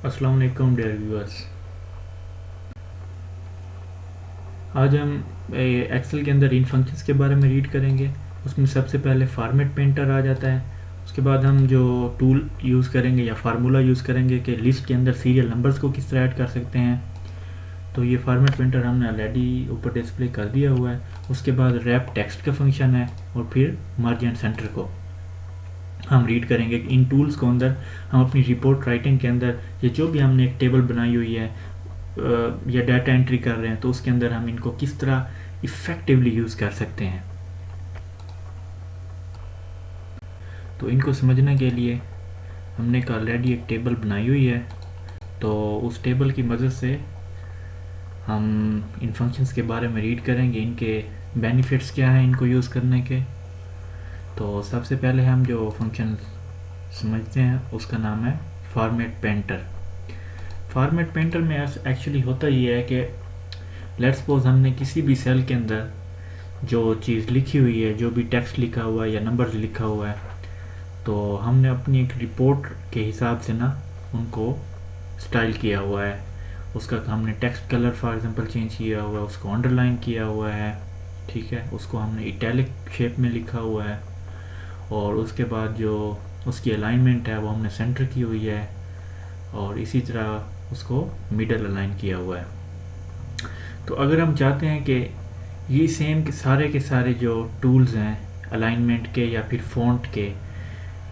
अस्सलाम वालेकुम dear viewers. आज हम एक्सेल के अंदर इन फंक्शंस के बारे में रीड करेंगे। उसमें सबसे पहले फॉर्मेट पेंटर आ जाता है। उसके बाद हम जो टूल यूज़ करेंगे या फार्मूला यूज़ करेंगे कि लिस्ट के अंदर सीरियल नंबर्स को किस तरह ऐड कर सकते हैं। तो ये फॉर्मेट पेंटर हमने ऑलरेडी ऊपर डिस्प्ले कर दिया हुआ है। उसके बाद रैप टेक्स्ट का फंक्शन है और फिर मर्ज एंड सेंटर को हम रीड करेंगे। इन टूल्स को अंदर हम अपनी रिपोर्ट राइटिंग के अंदर ये जो भी हमने एक टेबल बनाई हुई है या डाटा एंट्री कर रहे हैं तो उसके अंदर हम इनको किस तरह इफ़ेक्टिवली यूज़ कर सकते हैं। तो इनको समझने के लिए हमने ऑलरेडी एक टेबल बनाई हुई है। तो उस टेबल की मदद से हम इन फंक्शंस के बारे में रीड करेंगे, इनके बेनिफिट्स क्या हैं इनको यूज़ करने के। तो सबसे पहले हम जो फंक्शन समझते हैं उसका नाम है फॉर्मेट पेंटर। फॉर्मेट पेंटर में एक्चुअली होता ये है कि लेट्स सपोज हमने किसी भी सेल के अंदर जो चीज़ लिखी हुई है, जो भी टेक्स्ट लिखा हुआ है या नंबर्स लिखा हुआ है, तो हमने अपनी एक रिपोर्ट के हिसाब से ना उनको स्टाइल किया हुआ है। उसका हमने text colour for example change किया हुआ है, उसको अंडरलाइन किया हुआ है, ठीक है, उसको हमने इटैलिक शेप में लिखा हुआ है और उसके बाद जो उसकी अलाइनमेंट है वो हमने सेंटर की हुई है और इसी तरह उसको मिडल अलाइन किया हुआ है। तो अगर हम चाहते हैं कि ये सेम के सारे जो टूल्स हैं अलाइनमेंट के या फिर फ़ॉन्ट के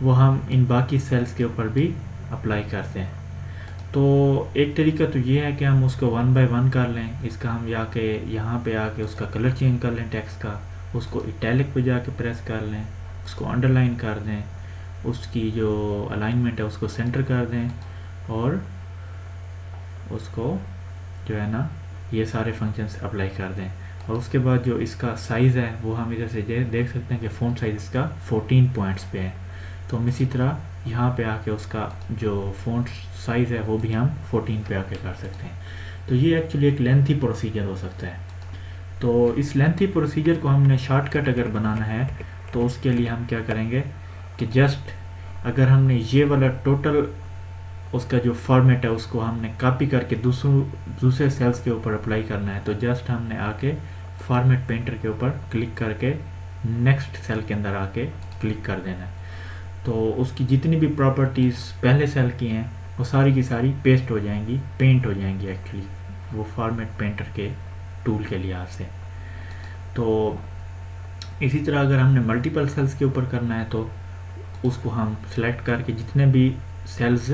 वो हम इन बाकी सेल्स के ऊपर भी अप्लाई करते हैं, तो एक तरीका तो ये है कि हम उसको वन बाय वन कर लें। इसका हम जाके यहाँ पे आके उसका कलर चेंज कर लें टेक्स्ट का, उसको इटैलिक पे जाके प्रेस कर लें, उसको अंडरलाइन कर दें, उसकी जो अलाइनमेंट है उसको सेंटर कर दें और उसको जो है ना ये सारे फंक्शंस अप्लाई कर दें। और उसके बाद जो इसका साइज़ है वो हम इधर से देख सकते हैं कि फ़ॉन्ट साइज़ इसका 14 पॉइंट्स पे है। तो हम इसी तरह यहाँ पे आके उसका जो फ़ॉन्ट साइज़ है वो भी हम 14 पे आके कर सकते हैं। तो ये एक्चुअली एक लेंथी प्रोसीजर हो सकता है। तो इस लेंथी प्रोसीजर को हमने शॉर्टकट अगर बनाना है तो उसके लिए हम क्या करेंगे कि जस्ट अगर हमने ये वाला टोटल उसका जो फॉर्मेट है उसको हमने कॉपी करके दूसरे सेल्स के ऊपर अप्लाई करना है, तो जस्ट हमने आके फॉर्मेट पेंटर के ऊपर क्लिक करके नेक्स्ट सेल के अंदर आके क्लिक कर देना है। तो उसकी जितनी भी प्रॉपर्टीज़ पहले सेल की हैं वो सारी की सारी पेस्ट हो जाएंगी, पेंट हो जाएंगी एक्चुअली वो फॉर्मेट पेंटर के टूल के लिहाज से। तो इसी तरह अगर हमने मल्टीपल सेल्स के ऊपर करना है तो उसको हम सिलेक्ट करके जितने भी सेल्स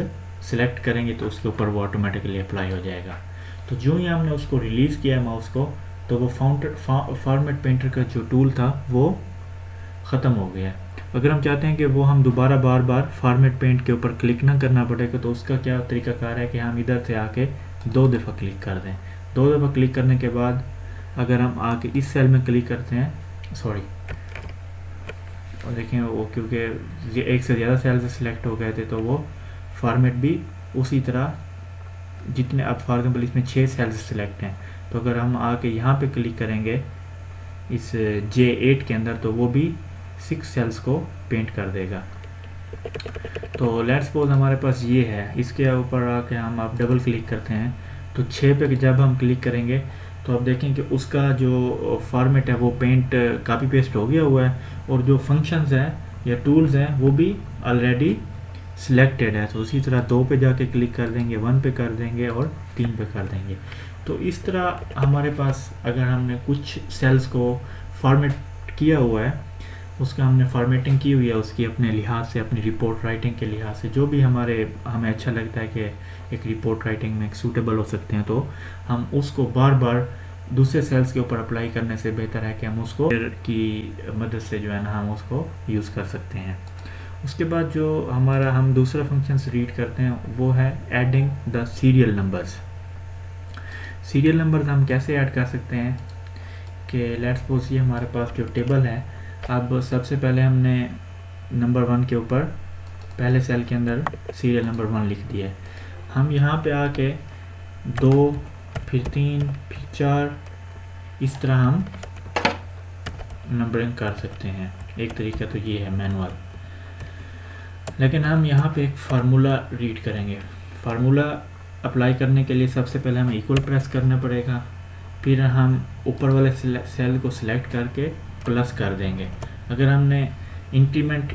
सिलेक्ट करेंगे तो उसके ऊपर वो ऑटोमेटिकली अप्लाई हो जाएगा। तो जो ही हमने उसको रिलीज़ किया माउस को तो वो फॉर्मेट पेंटर का जो टूल था वो ख़त्म हो गया है। अगर हम चाहते हैं कि वो हम दोबारा बार बार फॉर्मेट पेंट के ऊपर क्लिक ना करना पड़ेगा तो उसका क्या तरीकाकार है कि हम इधर से आके 2 दफ़ा क्लिक कर दें। 2 दफ़ा क्लिक करने के बाद अगर हम आके इस सेल में क्लिक करते हैं, सॉरी, और देखें वो क्योंकि एक से ज़्यादा सेल्स सिलेक्ट हो गए थे तो वो फॉर्मेट भी उसी तरह जितने अब फॉर एग्जाम्पल इसमें 6 सेल्स सिलेक्ट हैं तो अगर हम आके यहाँ पे क्लिक करेंगे इस J8 के अंदर तो वो भी 6 सेल्स को पेंट कर देगा। तो लेट्स सपोज हमारे पास ये है, इसके ऊपर आके हम आप डबल क्लिक करते हैं तो 6 पे जब हम क्लिक करेंगे तो आप देखें कि उसका जो फॉर्मेट है वो पेंट कॉपी पेस्ट हो गया हुआ है और जो फंक्शंस हैं या टूल्स हैं वो भी ऑलरेडी सिलेक्टेड है। तो उसी तरह 2 पे जाके क्लिक कर देंगे, 1 पे कर देंगे और 3 पे कर देंगे। तो इस तरह हमारे पास अगर हमने कुछ सेल्स को फॉर्मेट किया हुआ है, उसका हमने फॉर्मेटिंग की हुई है उसकी अपने लिहाज से, अपनी रिपोर्ट राइटिंग के लिहाज से, जो भी हमें अच्छा लगता है कि एक रिपोर्ट राइटिंग में सूटेबल हो सकते हैं, तो हम उसको बार बार दूसरे सेल्स के ऊपर अप्लाई करने से बेहतर है कि हम उसको की मदद से जो है ना हम उसको यूज़ कर सकते हैं। उसके बाद जो हम दूसरा फंक्शन रीड करते हैं वो है adding the serial numbers. Serial numbers हम कैसे ऐड कर सकते हैं कि लेट्स सपोज ये हमारे पास जो टेबल है, अब सबसे पहले हमने नंबर 1 के ऊपर पहले सेल के अंदर सीरियल नंबर 1 लिख दिया है। हम यहाँ पे आके 2 फिर 3 फिर 4 इस तरह हम नंबरिंग कर सकते हैं। एक तरीका तो ये है मैनुअल, लेकिन हम यहाँ पे एक फार्मूला रीड करेंगे। फार्मूला अप्लाई करने के लिए सबसे पहले हमें इक्वल प्रेस करना पड़ेगा, फिर हम ऊपर वाले सेल को सिलेक्ट करके प्लस कर देंगे। अगर हमने इंक्रीमेंट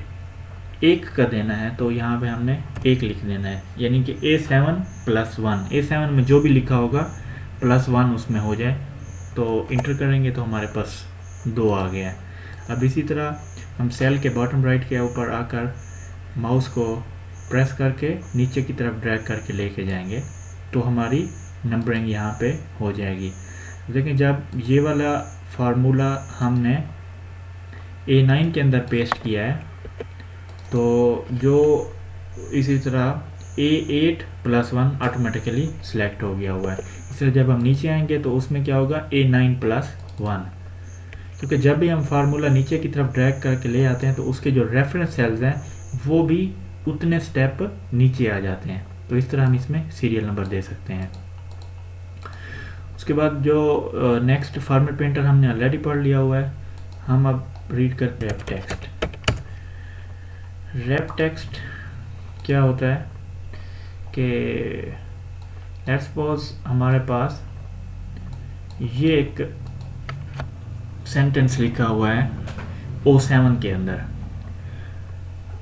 1 का देना है तो यहाँ पे हमने 1 लिख देना है, यानी कि A7 + 1, A7 में जो भी लिखा होगा +1 उसमें हो जाए। तो इंटर करेंगे तो हमारे पास 2 आ गया है। अब इसी तरह हम सेल के बॉटम राइट के ऊपर आकर माउस को प्रेस करके नीचे की तरफ ड्रैग करके लेके जाएंगे तो हमारी नंबरिंग यहाँ पे हो जाएगी। लेकिन जब ये वाला फार्मूला हमने A9 के अंदर पेस्ट किया है तो जो इसी तरह A8 + 1 ऑटोमेटिकली सिलेक्ट हो गया हुआ है। इसलिए जब हम नीचे आएंगे तो उसमें क्या होगा A9 + 1, क्योंकि जब भी हम फार्मूला नीचे की तरफ ड्रैग करके ले आते हैं तो उसके जो रेफरेंस सेल्स हैं वो भी उतने स्टेप नीचे आ जाते हैं। तो इस तरह हम इसमें सीरियल नंबर दे सकते हैं। उसके बाद जो नेक्स्ट फॉर्मेट पेंटर हमने ऑलरेडी पढ़ लिया हुआ है, हम अब रीड करते हैं रैप टेक्स्ट। रैप टेक्स्ट क्या होता है कि लेट्स सपोज हमारे पास ये एक सेंटेंस लिखा हुआ है O7 के अंदर।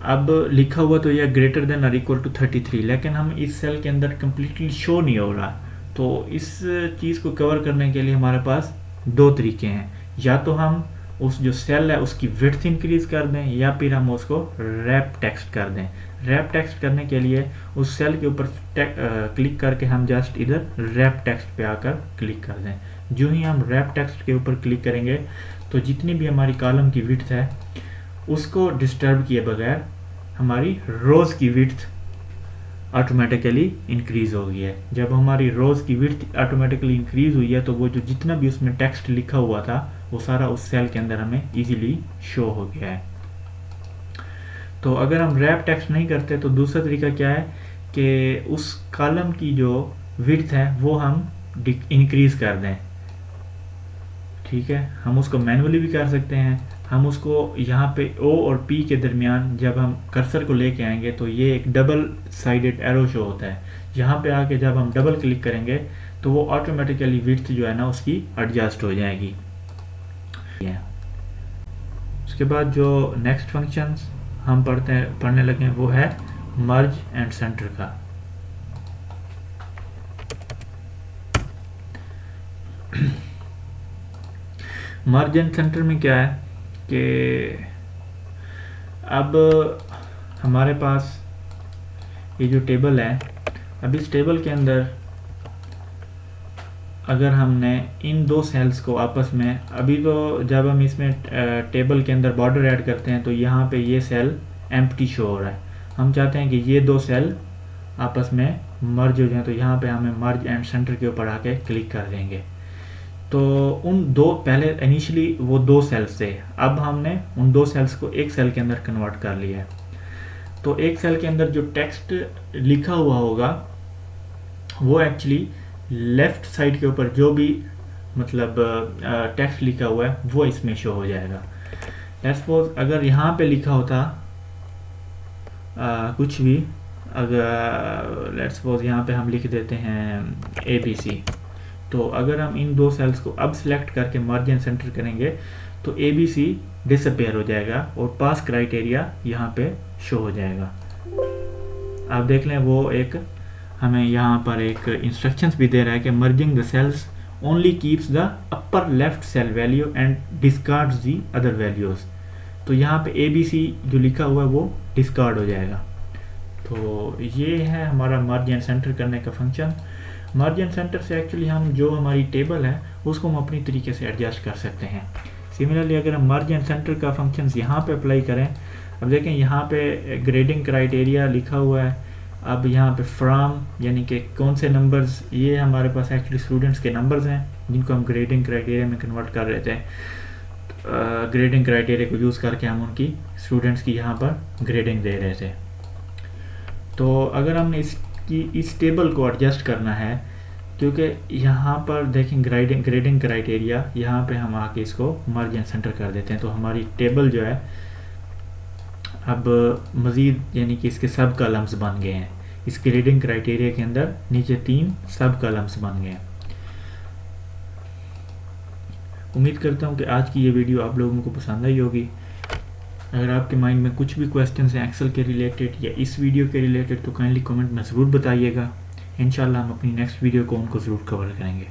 अब लिखा हुआ तो यह ग्रेटर देन और इक्वल टू 33, लेकिन हम इस सेल के अंदर कम्प्लीटली शो नहीं हो रहा। तो इस चीज़ को कवर करने के लिए हमारे पास 2 तरीके हैं। या तो हम उस जो सेल है उसकी विड्थ इंक्रीज कर दें, या फिर हम उसको रैप टेक्स्ट कर दें। रैप टेक्स्ट करने के लिए उस सेल के ऊपर क्लिक करके हम जस्ट इधर रैप टेक्स्ट पे आकर क्लिक कर दें। जो ही हम रैप टेक्स्ट के ऊपर क्लिक करेंगे तो जितनी भी हमारी कॉलम की विड्थ है उसको डिस्टर्ब किए बगैर हमारी रोज़ की विड्थ ऑटोमेटिकली इंक्रीज हो गई है। जब हमारी रोज़ की विड्थ ऑटोमेटिकली इंक्रीज हुई है तो वो जो जितना भी उसमें टेक्स्ट लिखा हुआ था वो सारा उस सेल के अंदर हमें इजीली शो हो गया है। तो अगर हम रैप टेक्स्ट नहीं करते तो दूसरा तरीका क्या है कि उस कॉलम की जो विड्थ है वो हम इंक्रीज कर दें। ठीक है, हम उसको मैनुअली भी कर सकते हैं। हम उसको यहाँ पे O और P के दरमियान जब हम कर्सर को लेके आएंगे तो ये एक डबल साइडेड एरो शो होता है। यहाँ पे आके जब हम डबल क्लिक करेंगे तो वो ऑटोमेटिकली विड्थ जो है ना उसकी एडजस्ट हो जाएगी। उसके बाद जो नेक्स्ट फंक्शंस हम पढ़ने लगे हैं वो है मर्ज एंड सेंटर का। मर्ज एंड सेंटर में क्या है कि अब हमारे पास ये जो टेबल है, अब इस टेबल के अंदर अगर हमने इन 2 सेल्स को आपस में, अभी तो जब हम इसमें टेबल के अंदर बॉर्डर ऐड करते हैं तो यहाँ पे ये सेल एम्प्टी शो हो रहा है। हम चाहते हैं कि ये 2 सेल आपस में मर्ज हो जाए, तो यहाँ पे हमें मर्ज एंड सेंटर के ऊपर आके क्लिक कर देंगे। तो उन 2 पहले इनिशियली वो 2 सेल्स थे, अब हमने उन 2 सेल्स को एक सेल के अंदर कन्वर्ट कर लिया है। तो एक सेल के अंदर जो टेक्स्ट लिखा हुआ होगा वो एक्चुअली लेफ्ट साइड के ऊपर जो भी मतलब टेक्स्ट लिखा हुआ है वो इसमें शो हो जाएगा। लेट्स सपोज अगर यहाँ पे लिखा होता कुछ भी, अगर लेट्स सपोज यहाँ पे हम लिख देते हैं ABC, तो अगर हम इन 2 सेल्स को अब सिलेक्ट करके मर्ज एंड सेंटर करेंगे तो ABC डिसअपेयर हो जाएगा और पास क्राइटेरिया यहाँ पे शो हो जाएगा। आप देख लें वो एक हमें यहाँ पर एक इंस्ट्रक्शंस भी दे रहा है कि merging the cells only keeps the upper left cell value and discards the other values. तो यहाँ पे ABC जो लिखा हुआ है वो डिस्कार्ड हो जाएगा। तो ये है हमारा मर्ज एंड सेंटर करने का फंक्शन। मर्ज एंड सेंटर से एक्चुअली हम जो हमारी टेबल है उसको हम अपनी तरीके से एडजस्ट कर सकते हैं। सिमिलरली अगर हम मर्ज एंड सेंटर का फंक्शंस यहाँ पे अप्लाई करें, अब देखें यहाँ पे ग्रेडिंग क्राइटेरिया लिखा हुआ है। अब यहाँ पे फ्रॉम यानी कि कौन से नंबर्स, ये हमारे पास एक्चुअली स्टूडेंट्स के नंबर्स हैं जिनको हम ग्रेडिंग क्राइटेरिया में कन्वर्ट कर रहे थे। ग्रेडिंग क्राइटेरिया को यूज़ करके हम उनकी स्टूडेंट्स की यहाँ पर ग्रेडिंग दे रहे थे। तो अगर हमने इस टेबल को एडजस्ट करना है, क्योंकि यहाँ पर देखें ग्रेडिंग क्राइटेरिया, यहाँ पे हम आके इसको मर्ज एंड सेंटर कर देते हैं तो हमारी टेबल जो है अब मज़ीद यानी कि इसके सब कॉलम्स बन गए हैं। इसके रीडिंग क्राइटेरिया के अंदर नीचे 3 सब कॉलम्स बन गए। उम्मीद करता हूँ कि आज की ये वीडियो आप लोगों को पसंद आई होगी। अगर आपके माइंड में कुछ भी क्वेश्चन हैं एक्सेल के रिलेटेड या इस वीडियो के रिलेटेड तो काइंडली कमेंट में ज़रूर बताइएगा। इंशाल्लाह हम अपनी नेक्स्ट वीडियो को उनको ज़रूर कवर करेंगे।